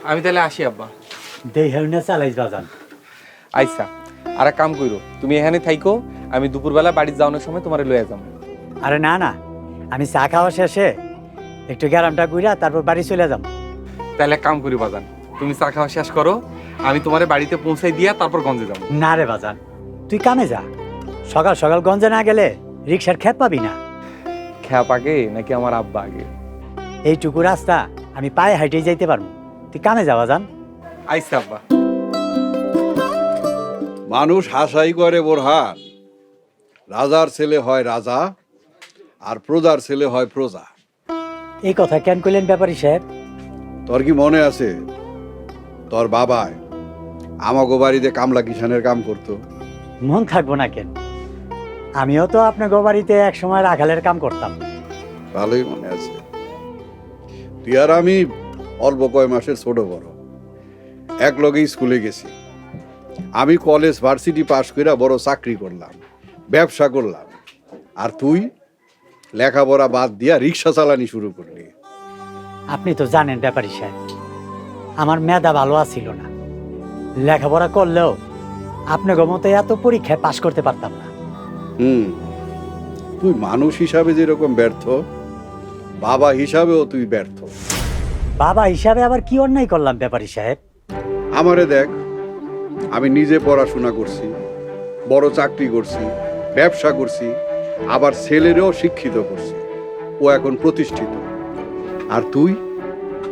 আমি তাহলে আসি আব্বা। দেই হেউনে চালাইস বাজান। আইসা আর এক কাম কইরো, তুমি এখানে থাইকো, আমি দুপুরবেলা বাড়ি যাওয়ানোর সময় তোমারে লইয়া যাবো। আরে না না, আমি চা খাওয়া শেষে একটু গ্যারামটা ঘুরা তারপর বাড়ি চলে যাম। তাহলে এক কাম করি বাজান, তুমি চা খাওয়া শেষ করো, আমি তোমারে বাড়িতে পৌঁছাই দিয়া তারপর গঞ্জে যাবো। না রে বাজান, তুই কামে যা। সকাল সকাল গঞ্জে না গেলে রিক্সার খেপ পাবি না। খ্যাপ আগে নাকি আমার আব্বা আগে? এইটুকু রাস্তা আমি পায়ে হাইটেই যাইতে পারবো। তুই কামে যা বাজান। আইসা আব্বা। মানুষ হাসাই করে বোরহান, রাজার ছেলে হয় রাজা আর প্রজার ছেলে হয় প্রজা। এই কথা কেন কইলেন ব্যাপারী সাহেব? তোর কি মনে আছে তোর বাবায় আমাগো বাড়িতে কামলা কিষানের কাম করতো? মন থাকবো না কেন? আমিও তো আপনার বাড়িতে এক সময় রাখালের কাম করতাম। ভালোই মনে আছে। তুই আর আমি অল্প কয় মাসের ছোট বড়, এক লগে স্কুলে গেছি। আমি কলেজ ভার্সিটি পাশ করে বড় চাকরি করলাম, ব্যবসা করলাম, আর তুই লেখাপড়া বাদ দিয়া রিক্সা চালানি শুরু করলি। আপনি তো জানেন ব্যাপারী সাহেব, আমার মেধা ভালো আছিল না। লেখাপড়া করলেও আপনার মতো এত পরীক্ষায় পাশ করতে পারতাম না। তুই মানুষ হিসাবে যেরকম ব্যর্থ, বাবা হিসাবেও তুই ব্যর্থ। বাবা হিসাবে আবার কি অন্যায় করলাম ব্যাপারী সাহেব? আমারে দেখ, আমি নিজে পড়াশোনা করছি, বড় চাকরি করছি, ব্যবসা করছি, আবার ছেলেরেও শিক্ষিত করছি। ও এখন প্রতিষ্ঠিত, আর তুই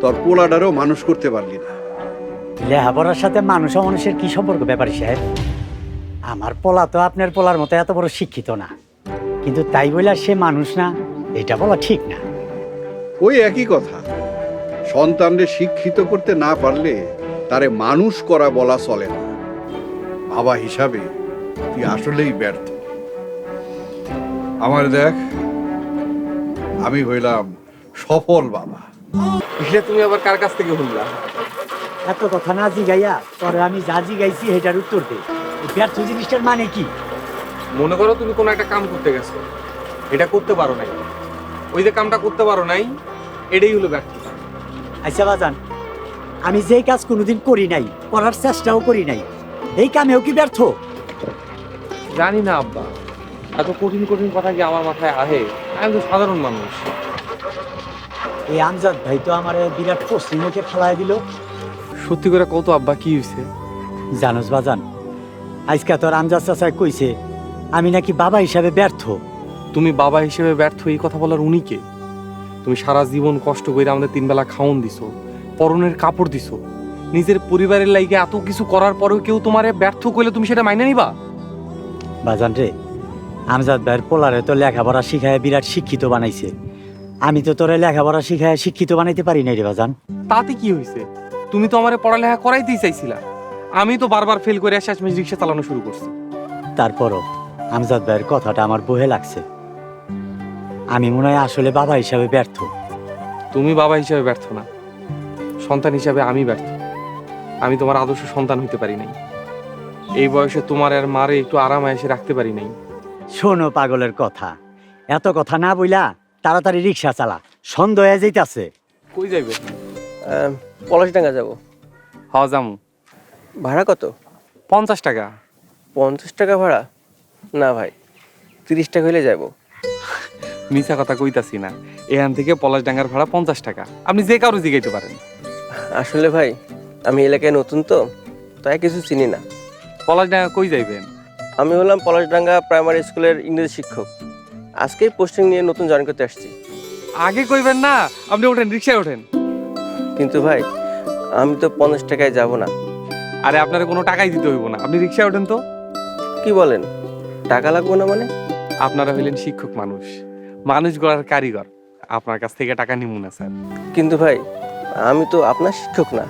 তোর পোলাডারেও মানুষ করতে পারলি না। লেখাপড়ার সাথে মানুষ অমানুষের কি সম্পর্ক ব্যাপারী সাহেব? আমার পোলা তো আপনার পোলার মতো এত বড় শিক্ষিত না, কিন্তু তাই বলে সে মানুষ না, এটা বলা ঠিক না। ওই একই কথা, সন্তানরে শিক্ষিত করতে না পারলে তারে মানুষ করা বলা চলে না। বাবা হিসাবে তুই আসলেই ব্যর্থ। আমার দেখ, আমি হইলাম সফল বাবা। এটা তুমি আবার কার কাছ থেকে শুনলা? এত কথা না জিগাইয়া পরে আমি যা জিগাইছি এটার উত্তর দে। এই ব্যর্থ জিনিসটার মানে কি? মনে করো তুমি কোনো একটা কাম করতে গেছো, এটা করতে পারো নাই, ওই যে কামটা করতে পারো নাই, এটাই হলো ব্যর্থতা। আচ্ছা বাজান, আমি যেই কাজ কোনোদিন করি নাই, করার চেষ্টাও করি নাই, এই কামেও কি ব্যর্থ? জানি না আব্বা, এত কঠিন কঠিন কথা কি আমার মাথায় আহে? আমি তো সাধারণ মানুষ। এই আমজাদ ভাই তো আমার বিরাট পশ্চিম মুখে ফেলায় দিল। সত্যি করে কত আব্বা, কি হয়েছে? জানোস বাজান, আজকে তোর আমজাদ চাচাই কইছে আমি নাকি বাবা হিসাবে ব্যর্থ। তুমি বাবা হিসেবে ব্যর্থ এই কথা বলার উনি কে? তুমি সারা জীবন কষ্ট করে আমাদের 3 বেলা খাওন দিছো, পরনের কাপড় দিছো, নিজের পরিবারের লাইগে এত কিছু করার পরেও কেউ তোমারে ব্যর্থ কইলে তুমি সেটা মাইনে নিবা? বাজান রে, আমজাদ ভাইয়ের পোলারে তো লেখাপড়া শিখায় বিরাট শিক্ষিত বানাইছে। আমি তো তোরে লেখাপড়া শিখায় শিক্ষিত বানাইতে পারি নাই রে বাজান। তাতে কি হয়েছে? তুমি তো আমারে পড়ালেখা করাইতেই চাইছিলা, আমি তো বারবার ফেল করে শেষমেশ রিক্সা চালানো শুরু করছি। তারপরও আমজাদ ভাইয়ের কথাটা আমার বহে লাগছে। আমি মনে হয় আসলে বাবা হিসাবে ব্যর্থ। তুমি বাবা হিসেবে ব্যর্থ না, সন্তান হিসাবে আমি ব্যর্থ। আমি তোমার আদর্শ সন্তান হইতে পারি নাই, এই বয়সে তোমার আর মারে একটু আরামে এসে রাখতে পারি নাই। শোনো পাগলের কথা, এত কথা না বইলা তাড়াতাড়ি রিক্সা চালা, সন্দেহ হয়ে যাইতাছে। কই যাইবে? পলাশডাঙ্গা যাব। হ্যাঁ যামু। ভাড়া কত? 50 টাকা। 50 টাকা ভাড়া? না ভাই, 30 টাকা হইলে যাব। মিছা কথা কইতাছি না, এখান থেকে পলাশডাঙ্গার ভাড়া 50 টাকা, আপনি যে কারো জিগাইতে পারেন। আসলে ভাই আমি এলাকায় নতুন তো, তাই কিছু চিনি না। পলাশডাঙ্গা কই যাইবেন? আমি হলাম পলাশডাঙ্গা প্রাইমারি স্কুলের ইংরেজি শিক্ষক। আজকেই পোস্টিং নিয়ে নতুন জয়েন করতে আসছি। আগে কইবেন না, আপনি ওঠেন, রিক্সায় ওঠেন। কিন্তু ভাই আমি তো 50 টাকায় যাব না। আরে আপনারা কোনো টাকাই দিতে হইব না, আপনি রিক্সায় ওঠেন তো। কি বলেন, টাকা লাগবে না মানে? আপনারা হইলেন শিক্ষক মানুষ, মানুষ গড়ার কারিগর, আপনার কাছ থেকে টাকা নিমু না স্যার। কিন্তু ভাই আমি তো আপনার শিক্ষক না।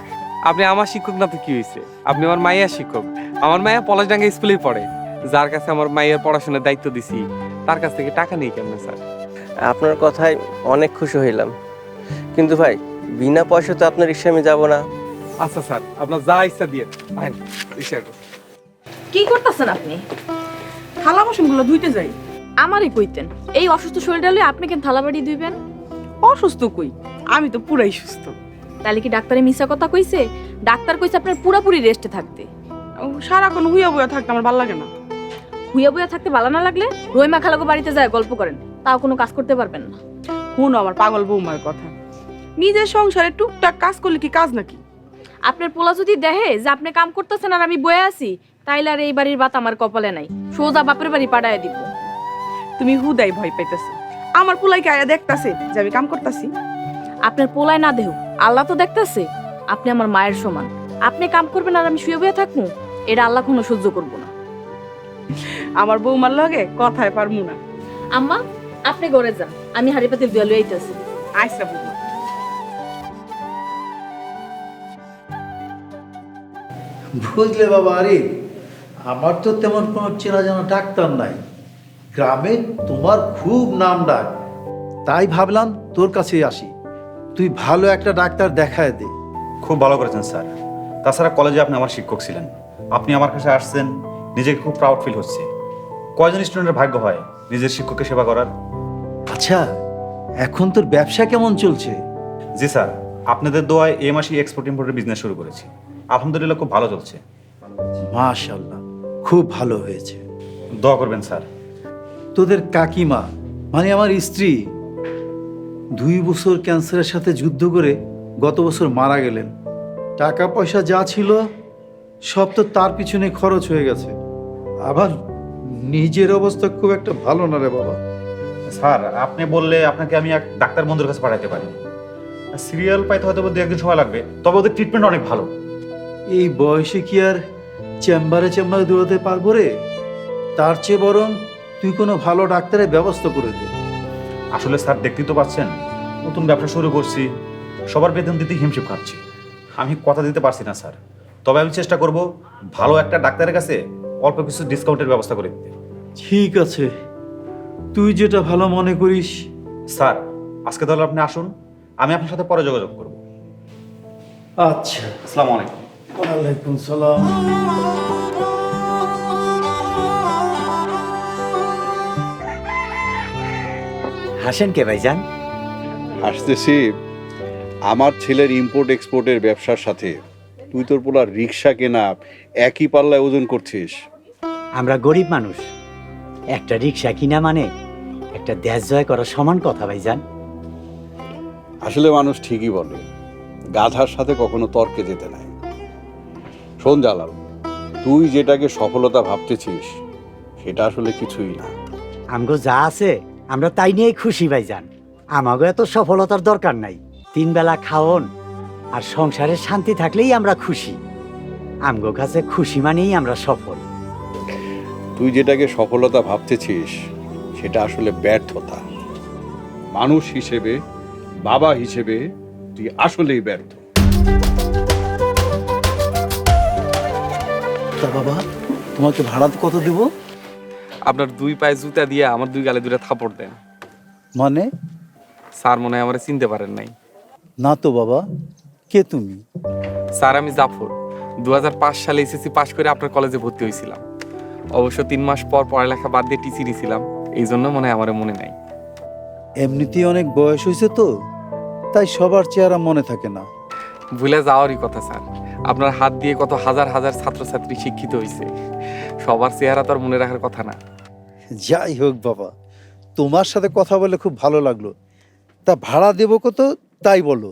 আপনি আমার শিক্ষক না তো কি হয়েছে, আপনি আমার মাইয়ার শিক্ষক। আমার মাইয়া পলাশডাঙ্গা স্কুলেই পড়ে, যার কাছে আমার মাইয়ের পড়াশোনার দায়িত্ব দিছি তার কাছ থেকে টাকা নেই কেমনে স্যার? আপনার কথায় অনেক খুশি হইলাম, কিন্তু ভাই বিনা পয়সা তো আপনার রিক্সায় আমি যাবো না। আচ্ছা স্যার, আপনার যা ইচ্ছা দিয়ে রিক্সা। কি করতেছেন আপনি? থালা বাসনগুলো ধুইতে যাই। আমারই কইতেন, এই অসুস্থ শরীরটা লইয়া আপনি কেন থালা বাড়ি ধুইবেন? অসুস্থ কই, আমি তো পুরাই সুস্থ। তাহলে কি ডাক্তারে মিছা কথা কইছে? ডাক্তার কইছে আপনার পুরাপুরি রেস্টে থাকতে। সারাক্ষণ হুইয়া বুয়া থাকতে আমার ভালো লাগে না। হুইয়া বুয়া থাকতে ভালো না লাগলে রহিমা খালাগো বাড়িতে যায় গল্প করেন, তাও কোনো কাজ করতে পারবেন না। শুনো আমার পাগল বৌমার কথা, নিজের সংসারে টুকটাক কাজ করলে কি কাজ নাকি? আপনার পোলা যদি দেখে যে আপনি কাম করতেছেন আর আমি বয়ে আছি, তাইলে আর এই বাড়ির বাত আমার কপালে নাই, সোজা বাপের বাড়ি পাঠায় দিব। তুমি হুদাই ভয় পাইতেছো। আমার পোলাইকে আয়া দেখতাছে যে আমি কাম করতাছি। আপনার পোলায় না দেহ, আল্লাহ তো দেখতেছে। আপনি আমার মায়ের সমান, আপনি কাম করবেন আর আমি শুয়ে বয়ে থাকবো, এটা আল্লাহ কোনো সহ্য করবো না। আমার বৌমার লগে কথায় পারমু না। আম্মা, আপনি ঘরে যান, আমি হাড়ি পাতিল দুয়া লই আইতাছি। আইসা বৌমা। বুঝলে বাবা আরে, আমার তো তেমন কোনো চেনা জানা ডাক্তার নাই। গ্রামে তোমার খুব নাম ডাক, তাই ভাবলাম তোর কাছেই আসি, তুই ভালো একটা ডাক্তার দেখায় দে। খুব ভালো করেছেন স্যার। তাছাড়া কলেজে আপনি আমার শিক্ষক ছিলেন, আপনি আমার কাছে আসছেন, নিজেকে খুব প্রাউড ফিল হচ্ছে। কয়জন স্টুডেন্টের ভাগ্য হয় নিজের শিক্ষককে সেবা করার? আচ্ছা, এখন তোর ব্যবসা কেমন চলছে? জি স্যার, আপনাদের দোয়ায় এই মাসে এক্সপোর্ট ইম্পোর্টের বিজনেস শুরু করেছি, আলহামদুলিল্লাহ খুব ভালো চলছে। মাশাআল্লাহ, খুব ভালো হয়েছে। দোয়া করবেন স্যার। তোদের কাকিমা মানে আমার স্ত্রী 2 বছর ক্যান্সারের সাথে যুদ্ধ করে গত বছর মারা গেলেন। টাকা পয়সা যা ছিল সব তো তার পিছনে খরচ হয়ে গেছে। আবার নিজের অবস্থা খুব একটা ভালো না রে বাবা। স্যার, আপনি বললে আপনাকে আমি এক ডাক্তার বন্ধুর কাছে পাঠাতে পারি। সিরিয়াল পাইতে হয়তো 2-1 দিন সময় লাগবে, তবে ওদের ট্রিটমেন্ট অনেক ভালো। এই বয়সে কি আর চেম্বারে চেম্বারে দৌড়াতে পারবো রে? তার চেয়ে বরং তুই কোনো ভালো ডাক্তারের ব্যবস্থা করে দে। আসলে স্যার, দেখতেই তো পাচ্ছেন, নতুন ব্যবসা শুরু করছি, সবার বেতন দিতে হিমশিম খাচ্ছি। আমি কথা দিতে পারছি না স্যার, তবে আমি চেষ্টা করব ভালো একটা ডাক্তারের কাছে অল্প কিছু ডিসকাউন্টের ব্যবস্থা করে দিতে। ঠিক আছে, তুই যেটা ভালো মনে করিস। স্যার, আজকে তাহলে আপনি আসুন, আমি আপনার সাথে পরে যোগাযোগ করব। আচ্ছা, আসসালামু আলাইকুম। ওয়ালাইকুম সালাম। হাসেন কে ভাইজান? আসতেছি, আমার ছেলের ইম্পোর্ট এক্সপোর্টের ব্যবসার সাথে তুই তোর পোলার রিক্সা কেনা একই পাল্লায় ওজন করছিস। আমরা গরিব মানুষ, একটা রিক্সা কিনা মানে একটা দেশ জয় করার সমান কথা ভাইজান। আসলে মানুষ ঠিকই বলে, গাধার সাথে কখনো তর্কে যেতে নাই। শোন জালাল, তুই যেটাকে সফলতা ভাবতেছিস সেটা আসলে কিছুই না। আমগো যা আছে আমরা তাই নিয়েই খুশি ভাইজান। আমাগো এত সফলতার দরকার নাই, 3 বেলা খাওন আর সংসারে শান্তি থাকলেই আমরা খুশি। আমগো কাছে খুশি মানেই আমরা সফল। তুই যেটাকে সফলতা ভাবতেছিস সেটা আসলে ব্যর্থতা। মানুষ হিসেবে, বাবা হিসেবে তুই আসলেই ব্যর্থ। তা বাবা, তোমাকে ভাড়া কত দিব? আপনার 2 পায়ে জুতা দিয়ে আমার 2 গালে 2টা থাপড় দেন। মানে? স্যার মনে হয় আমার চিনতে পারেন নাই। না তো বাবা, কে তুমি? স্যার, আমি জাফর। 2005 সালে এসএসসি পাশ করে আপনার কলেজে ভর্তি হয়েছিলাম। অবশ্য 3 মাস পর পড়ালেখা বাদ দিয়ে টিসি নিয়েছিলাম, এই জন্য মনে হয় আমার মনে নাই। এমনিতেই অনেক বয়স হয়েছে তো, তাই সবার চেহারা মনে থাকে না। ভুলে যাওয়ারই কথা স্যার, আপনার হাত দিয়ে কত হাজার হাজার ছাত্রছাত্রী শিক্ষিত হয়েছে, সবার চেহারা তো আর মনে রাখার কথা না। যাই হোক বাবা, তোমার সাথে কথা বলে খুব ভালো লাগলো। তা ভাড়া দেব কত তাই বলো।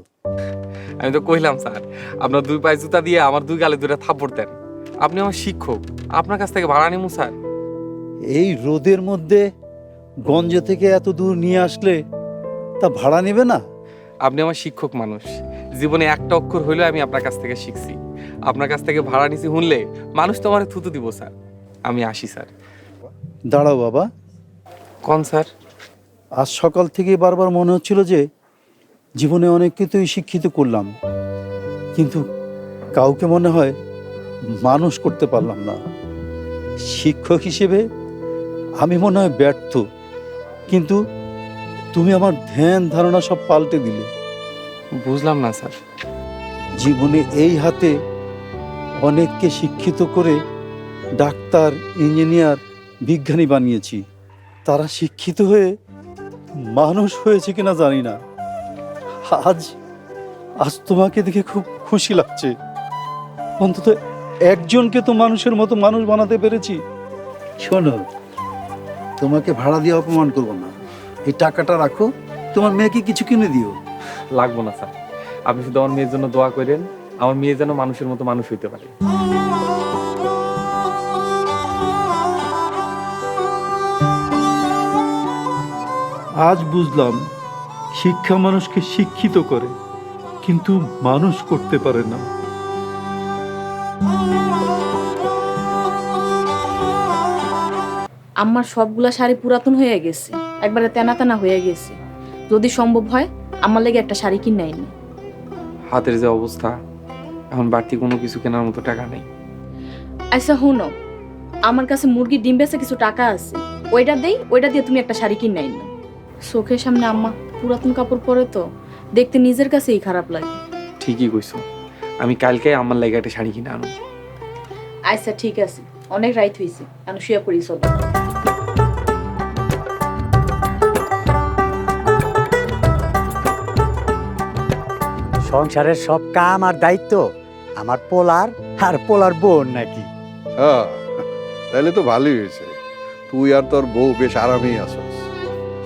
আমি তো কইলাম স্যার, আপনার 2 পায়ে জুতা দিয়ে আমার 2 গালে 2টা থাপড় দেন। আপনি আমার শিক্ষক, আপনার কাছ থেকে ভাড়া নিমু স্যার? এই রোদের মধ্যে গঞ্জ থেকে এত দূর নিয়ে আসলে তা ভাড়া নেবে না? আপনি আমার শিক্ষক মানুষ, জীবনে একটা অক্ষর হইলেও আমি আপনার কাছ থেকে শিখছি। আপনার কাছ থেকে ভাড়া নিছি শুনলে মানুষ তো আমার থুতু দিব স্যার। আমি আসি স্যার। দাঁড়াও বাবা। কোন স্যার? আজ সকাল থেকে বারবার মনে হচ্ছিল যে জীবনে অনেক কিছুই শিক্ষিত করলাম, কিন্তু কাউকে মনে হয় মানুষ করতে পারলাম না। শিক্ষক হিসেবে আমি মনে হয় ব্যর্থ, কিন্তু তুমি আমার ধ্যান ধারণা সব পাল্টে দিলে। বুঝলাম না স্যার। জীবনে এই হাতে অনেককে শিক্ষিত করে ডাক্তার, ইঞ্জিনিয়ার, বিজ্ঞানী বানিয়েছি। তারা শিক্ষিত হয়ে মানুষ হয়েছে কিনা জানি না। আজ আজ তোমাকে দেখে খুব খুশি লাগছে। অন্তত একজনকে তো মানুষের মতো মানুষ বানাতে পেরেছি। শোনো, তোমাকে ভাড়া দিয়ে অপমান করব না, এই টাকাটা রাখো, তোমার মেয়েকে কিছু কিনে দিও। লাগবো না স্যার, আপনি শুধু আমার মেয়ের জন্য দোয়া করেন, আমার মেয়ে যেন মানুষের মতো মানুষ হইতে পারে। আজ বুঝলাম শিক্ষা মানুষকে শিক্ষিত করে, কিন্তু মানুষ করতে পারে না। আমার সবগুলা শাড়ি পুরাতন হয়ে গেছে, একবারে তেনা তেনা হয়ে গেছে। যদি সম্ভব হয় আমার লেগে একটা শাড়ি কিনে আইনি। হাতের যে অবস্থা, এখন বাড়তি কোনো কিছু কেনার মতো টাকা নেই। আচ্ছা হুনো, আমার কাছে মুরগির ডিম বেচে কিছু টাকা আছে, ওইটা দেই, ওইটা দিয়ে তুমি একটা শাড়ি কিনে আইনি। চোখের সামনে আম্মা পুরাতন কাপড় পরে তো দেখতে নিজের কাছেই খারাপ লাগে। ঠিকই কইছো, আমি কালকে আমার লাগে একটা শাড়ি কিনে আনো। আচ্ছা ঠিক আছে, অনেক রাইত হয়েছে, আমি শুয়ে পড়ি। চলো। সংসারের সব কাম আর দায়িত্ব আমার পোলার আর পোলার বোন নাকি? হ্যাঁ, তাহলে তো ভালোই হয়েছে, তুই আর তোর বউ বেশ আরামেই আছস।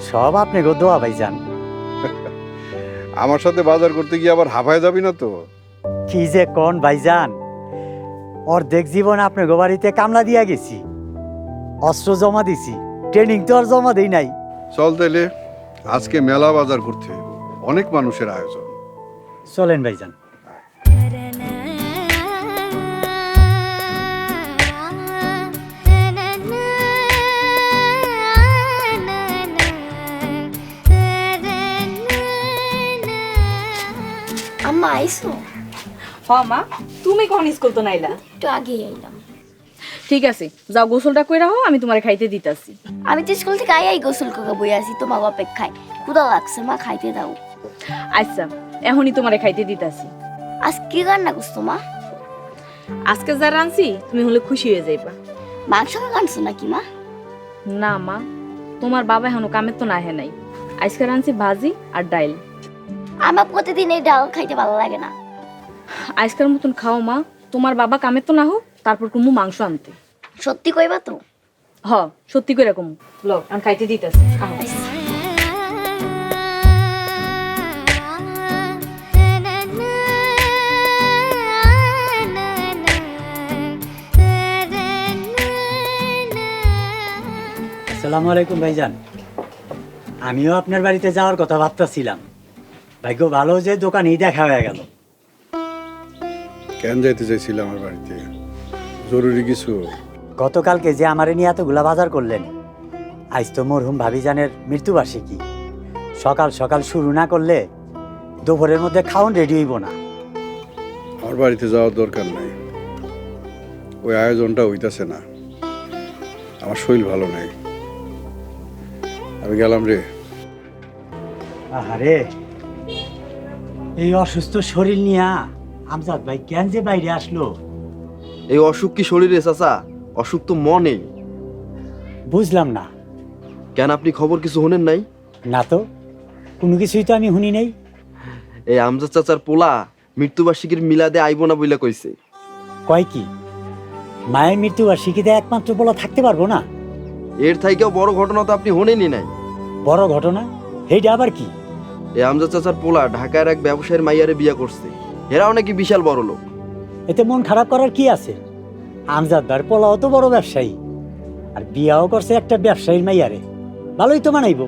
সব আপনি গো দোয়া ভাইজান। আমার সাথে বাজার করতে গিয়ে আবার হাঁপায় যাবি না তো? কি যে কোন ভাইজান, অর্ধেক জীবন আপনি গো বাড়িতে কামলা দিয়া গেছি, অস্ত্র জমা দিছি, ট্রেনিং তো আর জমা দেই নাই। চল তাইলে, আজকে মেলা বাজার করতে হইব, অনেক মানুষের আয়োজন। চলেন ভাইজান। আম্মা আইসো? হ মা, তুমি কখন স্কুল তো নাইলা? একটু আগেই আইলাম। ঠিক আছে, যাও গোসলটা কইরা হও, আমি তোমারে খাইতে দিতাছি। আমি তো স্কুল থেকে আই গোসল করে বই আছি তোমার অপেক্ষায়। ক্ষুধা লাগছে মা, খাইতে দাও। আচ্ছা, এখনই তোমারে খাইতে দিতাছি। আজ কি রান্না করছো মা? আজকে যা রাঁধছি তুমি হলে খুশি হয়ে যাইবা। মাংস রান্নছো নাকি মা? না মা, তোমার বাবা এখনো কামের তো নাহে নাই। আজকে রাঁধছি ভাজি আর ডাইল। আমার প্রতিদিন এই ডাল খাইতে ভালো লাগে না। আজকের মতন খাও মা, তোমার বাবা কামের তো না হোক, তারপর কুমু মাংস আনতে। সত্যি কইবা তো? হ, সত্যি করে কুমু। লো, আমি খাইতে দিতাছি, খাও। আসসালামু আলাইকুম ভাইজান। আমিও আপনার বাড়িতে যাওয়ার কথা ভাবতেছিলাম, ভাগ্য ভালো যে দোকানেই দেখা হয়ে গেল। কেন যাইতে চাইছিলাম আমার বাড়িতে? জরুরি কিছু? গতকালকে যে আমারে নিয়ে এতগুলা বাজার করলেন, আজ তো মরহুম ভাবিজানের মৃত্যুবার্ষিকী। সকাল সকাল শুরু না করলে দুপুরের মধ্যে খাওন রেডি হইব না। আমার বাড়িতে যাওয়ার দরকার নাই, ওই আয়োজনটা হইতাছে না, আমার শরীর ভালো নাই, আমি গেলাম রে। আরে, এই অসুস্থ শরীর নিয়া আমজাদ ভাই কেন যে বাইরে আসলো? এই অসুখ কি শরীরে চাচা? অসুখ তো মনে। বুঝলাম না। কেন, আপনি খবর কিছু শুনেন নাই? না তো, কোনো কিছুই তো আমি শুনি নাই। এই আমজাদ চাচার পোলা মৃত্যুবার্ষিকীর মিলাদে আইব না বইলা কইছে। কয় কি মায়ের মৃত্যুবার্ষিকীতে একমাত্র বলা থাকতে পারবো না? এর থাইকেও বড় ঘটনা তো আপনি শুনেনই নাই। বড় ঘটনা? এইটা আবার কি? এই আমজাদ চাচার পোলা ঢাকার এক ব্যবসায়ীর মাইয়ারে বিয়া করছে। এরাও নাকি বিশাল বড় লোক। এতে মন খারাপ করার কি আছে? আমজাদ ভাইয়ের পোলাও তো বড় ব্যবসায়ী, আর বিয়াও করছে একটা ব্যবসায়ীর মাইয়ারে, ভালোই তো মানাইব।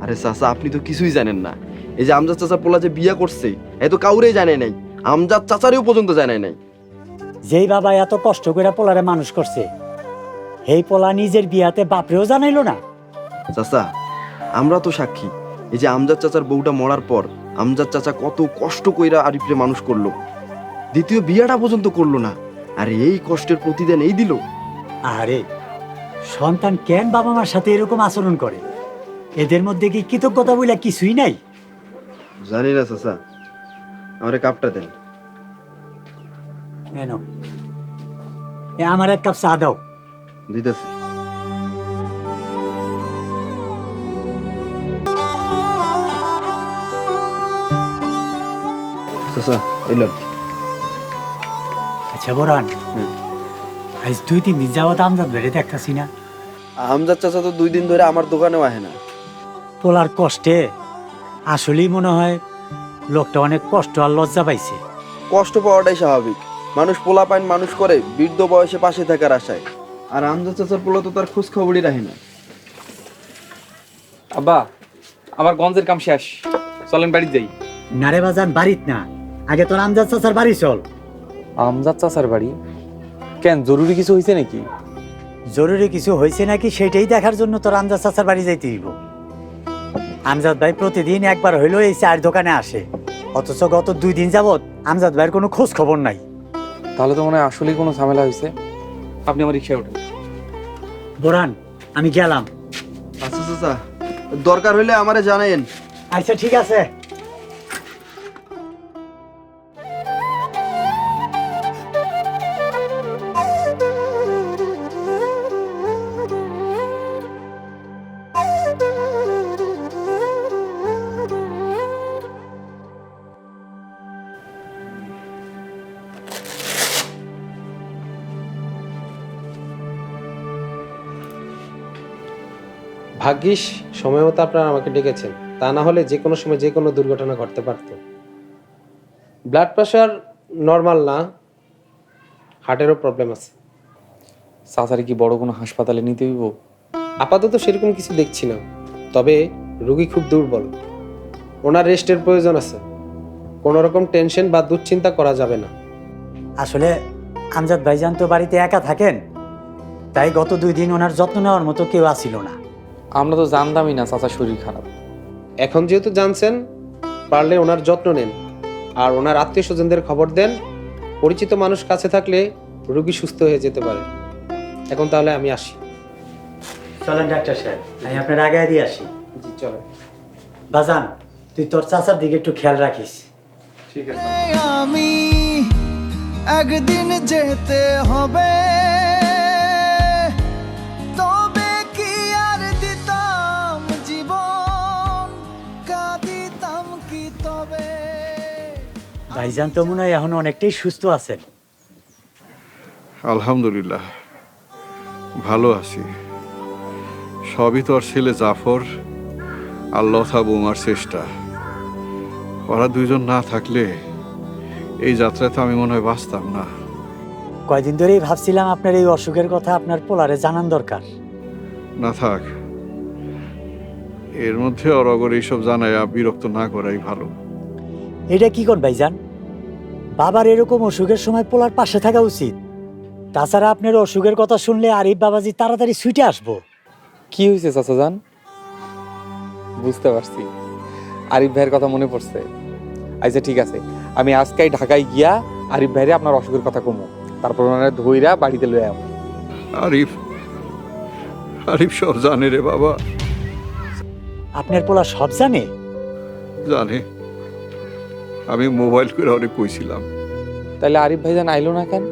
আরে চাচা, আপনি তো কিছুই জানেন না। এই যে আমজাদ চাচার পোলা যে বিয়া করছে, এ তো কাউরেই জানে নাই, আমজাদ চাচারেও পর্যন্ত জানে নাই। যেই বাবা এত কষ্ট করে পোলারে মানুষ করছে, এই পোলা নিজের বিয়াতে বাপরেও জানাইলো না। চাচা, আমরা তো সাক্ষী। এই যে আমজাদ চাচার বউটা মরার পর আমজাদ চাচা কত কষ্ট কইরা আরিফরে মানুষ করলো, দ্বিতীয় বিয়াটা পর্যন্ত করলো না, আর এই কষ্টের প্রতিদান এই দিল। আরে, সন্তান কেন বাবা মার সাথে এরকম আচরণ করে? এদের মধ্যে কি কৃতজ্ঞতা বলে কিছুই নাই? জানি না চাচা, আমারে কাপটা দেন। কেন, আমার এক কাপ চা দাও। দিতেছি। চাচা এলাম। আচ্ছা বোরান, আজ 2-3 দিন যাবত আমজাদ বেড়ে দেখতাছি না। হামজার চাচা তো 2 দিন ধরে আমার দোকানেও আহে না। পোলার কষ্টে আসলেই মনে হয় লোকটা অনেক কষ্ট আর লজ্জা পাইছে। কষ্ট পাওয়াটাই স্বাভাবিক। মানুষ পোলা পাইন মানুষ করে বৃদ্ধ বয়সে পাশে থাকার আশায়। আর হামজার চাচার পোলা তো তার খোঁজ খবরই রাখে না। আব্বা, আমার গঞ্জের কাম শেষ, চলেন বাড়ি যাই। নারে বাজান বাড়িত না, আগে তোর আমজাদ চাচার বাড়ি চল। আমজাদ চাচার বাড়ি? কেন, জরুরি কিছু হয়েছে নাকি? জরুরি কিছু হয়েছে নাকি সেটাই দেখার জন্য তোর আমজাদ চাচার বাড়ি যাইতে হইব। আমজাদ ভাই প্রতিদিন একবার হইলেও এই চায়ের দোকানে আসে, অথচ গত 2 দিন যাবত আমজাদ ভাইয়ের কোনো খোঁজ খবর নাই। তাহলে তো মনে হয় আসলেই কোনো ঝামেলা হয়েছে। আপনি আমার রিক্সায় ওঠেন। বোরান, আমি গেলাম। আচ্ছা চাচা, দরকার হইলে আমারে জানাইন। আচ্ছা ঠিক আছে। ভাগ্যিস সময় মতো আপনারা আমাকে ডেকেছেন, তা না হলে যে কোনো সময় যে কোনো দুর্ঘটনা ঘটতে পারত। ব্লাড প্রেশার নর্মাল না, হার্টেরও প্রবলেম আছে। চাচারে কি বড় কোনো হাসপাতালে নিতে হইব? আপাতত সেরকম কিছু দেখছি না, তবে রোগী খুব দুর্বল, ওনার রেস্টের প্রয়োজন আছে। কোনো রকম টেনশন বা দুশ্চিন্তা করা যাবে না। আসলে আমজাদ ভাইজান তো বাড়িতে একা থাকেন, তাই গত 2 দিন ওনার যত্ন নেওয়ার মতো কেউ আসিল না। আমরা তো জানতামই না চাচার শরীর খারাপ। এখন যেহেতু জানছেন, পারলে ওনার যত্ন নেন আর ওনার আত্মীয় স্বজনদের খবর দেন। পরিচিত মানুষ কাছে থাকলে রোগী সুস্থ হয়ে যেতে পারে। এখন তাহলে আমি আসি। চলেন ডাক্তার সাহেব, আমি আপনার আগে দিয়ে আসি। জি চলো। বাজান, তুই তোর চাচার দিকে একটু খেয়াল রাখিস। ঠিক আছে। আমি একদিন যেতে হবে, তবে কি আর দিতাম জীবন, কাঁদিতাম কি তবে। ভাইজান তো মনে হয় এখন অনেকটাই সুস্থ আছেন। আলহামদুলিল্লাহ ভালো আছি। সবই তোর ছেলে জাফর আর লতা বৌমার চেষ্টা। ওরা 2জন না থাকলে এই যাত্রায় তো আমি মনে হয় বাঁচতাম না। কয়দিন ধরেই ভাবছিলাম আপনার এই অসুখের কথা আপনার পোলারে জানান দরকার। না থাক, এর মধ্যে অরগর এইসব জানায় বিরক্ত না করাই ভালো। এটা কি কোন ভাইজান, বাবার এরকম অসুখের সময় পোলার পাশে থাকা উচিত। তাছাড়া আপনার অসুখের কথা শুনলে আরিফ বাবাজি তাড়াতাড়ি ছুটে আসবো। কি হয়েছে চাচা জান? বুঝতে পারছি, আরিফ ভাইয়ের কথা মনে পড়ছে। আচ্ছা ঠিক আছে, আমি আজকেই ঢাকায় গিয়া আরিফ ভাইরে আপনার অসুখের কথা কমো, তারপর ওনারা ধইরা বাড়িতে লয়ে যাবো। আরিফ আরিফ সব জানে রে বাবা। আপনার পোলা সব জানে? জানে, আমি মোবাইল করে অনেক কইছিলাম। তাহলে আরিফ ভাইজান আইলো না কেন?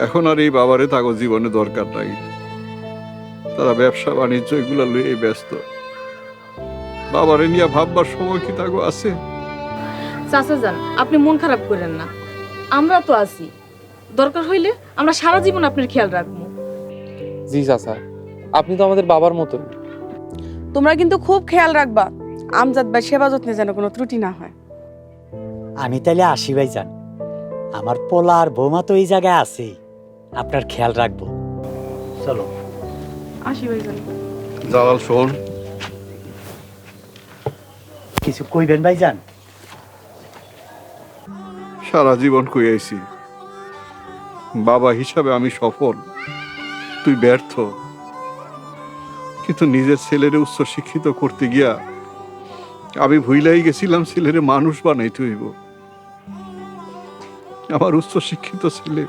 এখন আর এই বাবারে তাগো জীবনে দরকার নাই। তারা ব্যবসা বাণিজ্য এগুলা লইয়ে ব্যস্ত। বাবারে নিয়ে ভাববার সময় কি তাগো আছে? চাচা যান, আপনি মন খারাপ করেন না, আমরা তো আছি। দরকার হইলে আমরা সারা জীবন আপনার খেয়াল রাখবো। জি চাচা, আপনি তো আমাদের বাবার মতোই। তোমরা কিন্তু খুব খেয়াল রাখবা, আমজাদ ভাই সেবা যত্নে যেন কোনো ত্রুটি না হয়। আমি তাইলে আসি ভাইজান, আমার পোলা আর বৌমা তো এই জায়গায় আছে, আপনার খেয়াল রাখবো। চলো আসি ভাইজান। জালাল শোন, কিছু কইবেন ভাইজান? সারা জীবন কই আইছি, বাবা হিসাবে আমি সফল, তুই ব্যর্থ। কিন্তু নিজের ছেলেরে উচ্চ শিক্ষিত করতে গিয়া আমি ভুইলাই গেছিলাম ছেলেরে মানুষ বানাইতে হইব। আমার উচ্চ শিক্ষিত ছেলে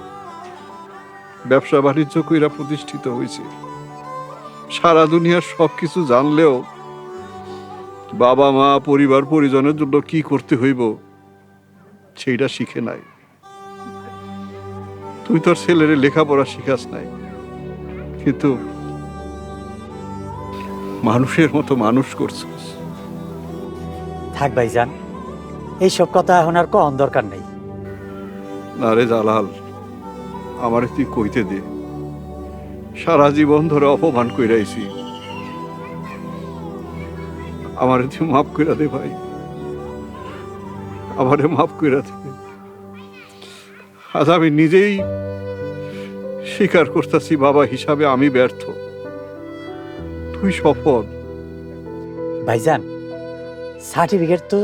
ব্যবসা বাণিজ্য কইরা প্রতিষ্ঠিত হয়েছে। সারা দুনিয়ার সবকিছু জানলেও বাবা মা পরিবার পরিজনের জন্য কি করতে হইব সেইটা শিখে নাই। তুই তোর ছেলেরে লেখাপড়া শিখাস নাই, কিন্তু মানুষের মতো মানুষ করছিস। থাক ভাইজান, এইসব কথা এখন আর কম দরকার নেই। না রে জালাল, আমারে তুই কইতে দে। সারা জীবন ধরে অপমান কইরাইছি, আমারে তুই মাফ কইরা দে ভাই, আমারে মাফ কইরা দে। আজ আমি নিজেই স্বীকার করতেছি বাবা হিসাবে আমি ব্যর্থ, তুই সফল। ভাইজান, সার্টিফিকেট তো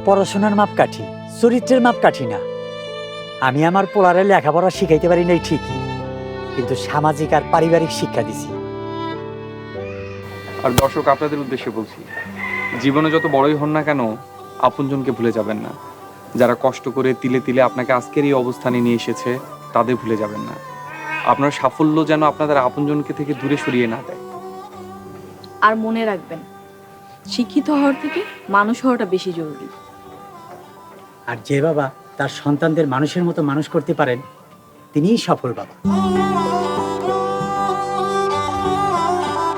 পড়াশোনার মাপকাঠি, চরিত্রের মাপকাঠি না। আমি আমার পোলারে লেখাপড়া শিখাইতে পারি নাই ঠিকই, কিন্তু সামাজিক আর পারিবারিক শিক্ষা দিছি। আর দর্শক, আপনাদের উদ্দেশ্যে বলছি, জীবনে যত বড়ই হন না কেন, আপনজনকে ভুলে যাবেন না। যারা কষ্ট করে তিলে তিলে আপনাকে আজকের এই অবস্থানে নিয়ে এসেছে, তাদের ভুলে যাবেন না। আপনার সাফল্য যেন আপনাদের আপনজনকে থেকে দূরে সরিয়ে না দেয়। আর মনে রাখবেন, শিক্ষিত হওয়ার থেকে মানুষ হওয়াটা বেশি জরুরি। আর যে বাবা তার সন্তানদের মানুষের মতো মানুষ করতে পারেন, তিনিই সফল বাবা।